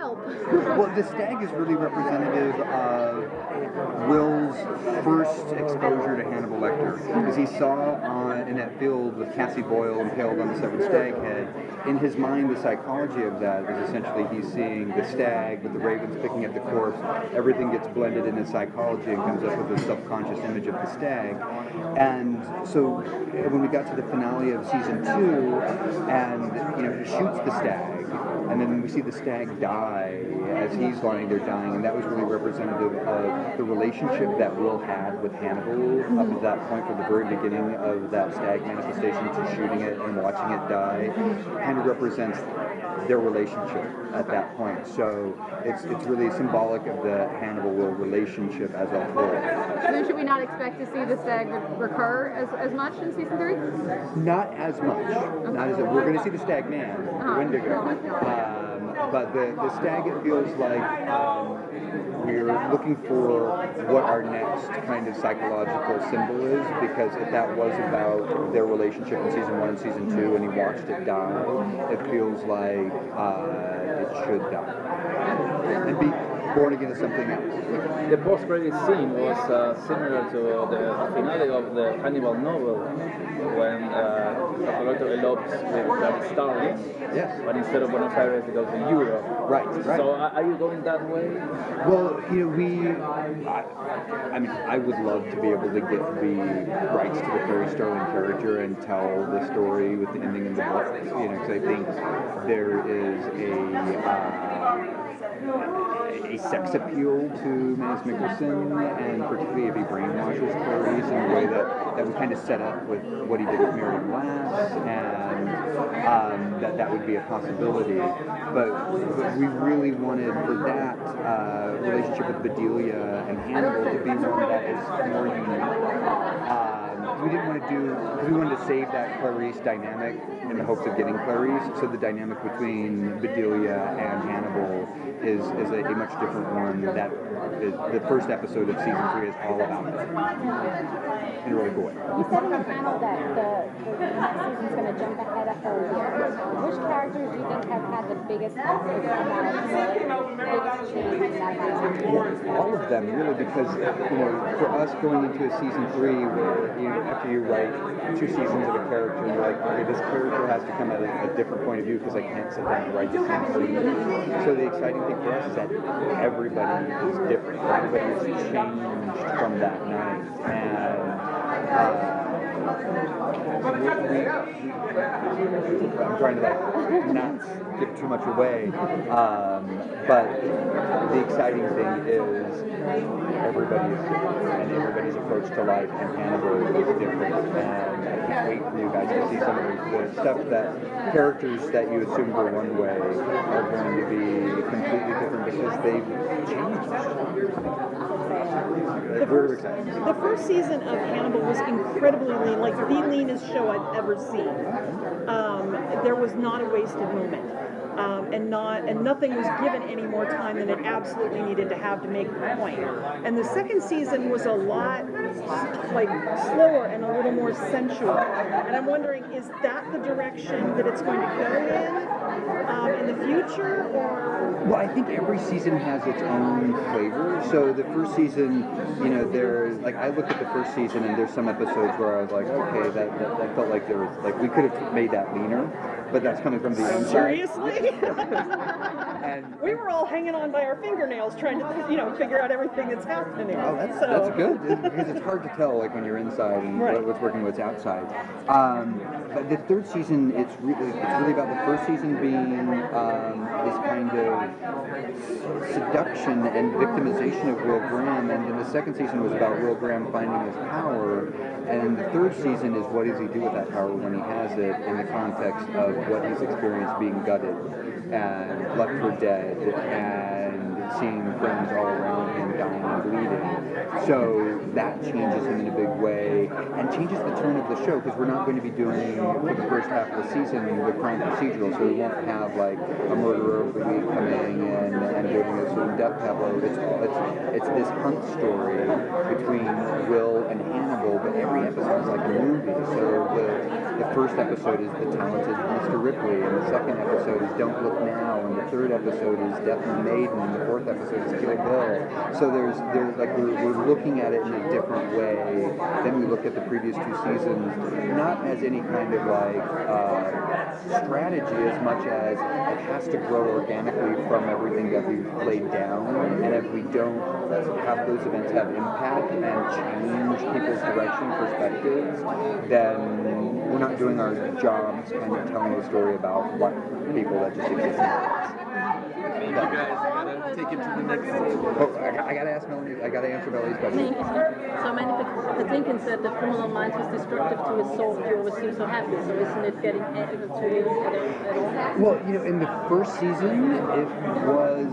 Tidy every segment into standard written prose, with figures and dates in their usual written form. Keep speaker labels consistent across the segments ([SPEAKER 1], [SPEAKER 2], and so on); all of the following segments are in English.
[SPEAKER 1] help.
[SPEAKER 2] Well, the stag is really representative of Will's first exposure to Hannibal Lecter, because he saw in that field with Cassie Boyle impaled on the severed stag head. In his mind, the psychology of that is essentially he's seeing the stag with the ravens picking at the corpse. Everything gets blended in his psychology and comes up with a subconscious image of the stag. And so when we got to the finale of season 2, and he shoots the stag, and then we see the stag die as he's lying there dying, and that was really representative of the relationship that Will had with Hannibal up to that point, from the very beginning of that stag manifestation to shooting it and watching it die. Kind of represents their relationship at that point. So it's really symbolic of the Hannibal-Will relationship as a whole.
[SPEAKER 1] Then should we not expect to see the stag recur as much in season 3?
[SPEAKER 2] Not as much. Okay. Not as we're going to see the stag man, the Wendigo. But the stag, it feels like we're looking for what our next kind of psychological symbol is, because if that was about their relationship in season 1 and season 2 and he watched it die, it feels like it should die and be born again as something else.
[SPEAKER 3] The post-credit scene was similar to the finale of the Hannibal novel, when Dr. Lecter elopes with that Starling,
[SPEAKER 2] yes,
[SPEAKER 3] but instead of Buenos Aires, it goes to Europe.
[SPEAKER 2] Right.
[SPEAKER 3] So are you going that way?
[SPEAKER 2] Well, I would love to be able to get the rights to the Clary Starling character and tell the story with the ending in the book, because I think there is a sex appeal to Mads Mikkelsen, and particularly if he brainwashes Clarice in a way that would kind of set up with what he did with Marion Glass, and that would be a possibility. But we really wanted that relationship with Bedelia and Hannibal to be one that is more unique. We didn't want to because we wanted to save that Clarice dynamic in the hopes of getting Clarice, so the dynamic between Bedelia and Hannibal is a much different one. That is, the first episode of season 3 is all about that in a really cool way.
[SPEAKER 4] You said in the panel that the next season's going to jump ahead a whole year. Which characters do you think have had the biggest change in that season?
[SPEAKER 2] All of them, really, because for us going into a season 3 where after you write 2 seasons of a character, you're like, okay, this character has to come at a different point of view because I can't sit down and write the same scene. So the exciting thing for us is that everybody is different. Everybody has changed from that night, and I'm trying to not give too much away, but the exciting thing is everybody is different, and everybody's approach to life and Hannibal is different, and I can't wait for you guys to see some of the stuff that characters that you assumed were one way are going to be completely different because they've changed.
[SPEAKER 5] The first season of Hannibal was incredibly lean, like the leanest show I've ever seen. There was not a wasted moment. And nothing was given any more time than it absolutely needed to have to make the point. And the second season was a lot like slower and a little more sensual. And I'm wondering, is that the direction that it's going to go in the future, or?
[SPEAKER 2] Well, I think every season has its own flavor. So the first season, there's like I looked at the first season and there's some episodes where I was like, okay, that felt like there was like we could have made that leaner. But that's coming from the inside.
[SPEAKER 5] Seriously?
[SPEAKER 2] And
[SPEAKER 5] we were all hanging on by our fingernails trying to, figure out everything that's happening.
[SPEAKER 2] Oh, that's good, because it's hard to tell, like, when you're inside and what's working, what's outside. But the third season, it's really about the first season being this kind of seduction and victimization of Will Graham, and then the second season was about Will Graham finding his power, and the third season is what does he do with that power when he has it in the context of what he's experienced being gutted and left for dead and seeing friends all around him dying and bleeding. So that changes him in a big way and changes the tone of the show, because we're not going to be doing, for the first half of the season, the crime procedural, so we won't have like a murderer of the week coming in and doing living a certain death tableau. It's this hunt story between Will and Hannibal, but every episode is like a movie. So the first episode is The Talented Mr. Ripley, and the second episode is Don't Look Now, and the third episode is Death and the Maiden, and the fourth episode is Kill Bill. So there's like we're looking at it in a different way than we looked at the previous two seasons, not as any kind of like strategy as much as it has to grow organically from everything that we've laid down, and if we don't have those events have impact and change people's direction, perspectives, then we're not doing our jobs kind of telling the story about what people that just exist in our lives.
[SPEAKER 3] You guys gotta take it to the next stage.
[SPEAKER 2] Oh, I gotta ask Melanie. I gotta answer Melanie's question.
[SPEAKER 6] So many people said that Criminal Minds was destructive to his soul. You always seem so happy. So isn't it getting to you at all?
[SPEAKER 2] Well, in the first season, it was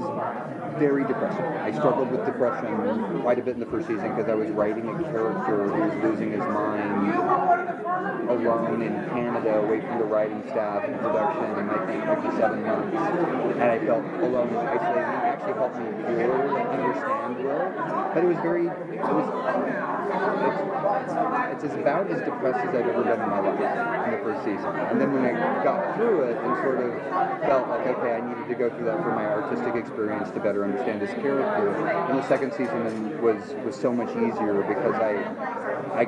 [SPEAKER 2] very depressing. I struggled with depression quite a bit in the first season because I was writing a character who was losing his mind alone in Canada, away from the writing staff and production, in like 7 months. And I felt alone and isolated. It actually helped me heal and understand Will. But it was it's about as depressed as I've ever been in my life in the first season. And then when I got through it and sort of felt like, okay, I needed to go through that for my artistic experience to better understand his character. And the second season was so much easier because I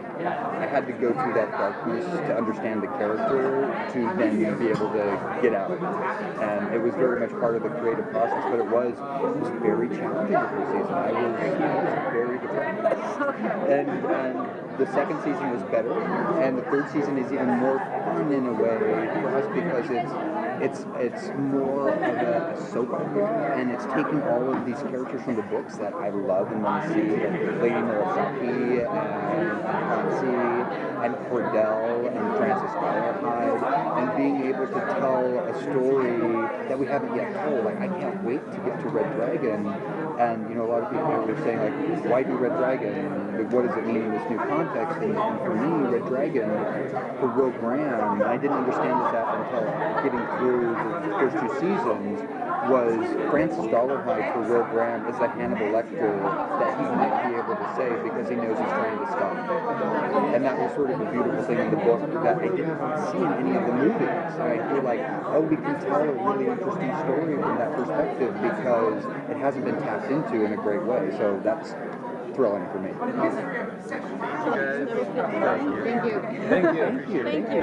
[SPEAKER 2] had to go through that darkness to understand the character to then be able to get out. And it was very much part of the creative process, but it was very challenging the first season. I was very depressed. And the second season was better, and the third season is even more fun in a way for us because it's more of a soap opera, and it's taking all of these characters from the books that I love and want to see, like Lady Murasaki and Patsy and Cordell and Francis Galahad, and being able to tell a story that we haven't yet told. Like, I can't wait to get to Red Dragon, and a lot of people were saying, like, why do Red Dragon? What does it mean in this new context? And for me, Red Dragon, for Will Graham, I didn't understand this until getting through the first two seasons, was Francis Galahad for Will Graham is a Hannibal Lecter that he might be able to save because he knows he's trying to stop him. And that was sort of a beautiful thing in the book that I didn't see in any of the movies. And I feel like, we can tell a really interesting story from that perspective because it hasn't been tapped into in a great way. So that's thrilling for me.
[SPEAKER 3] Guys,
[SPEAKER 1] Thank you.
[SPEAKER 3] thank you.
[SPEAKER 6] Thank you.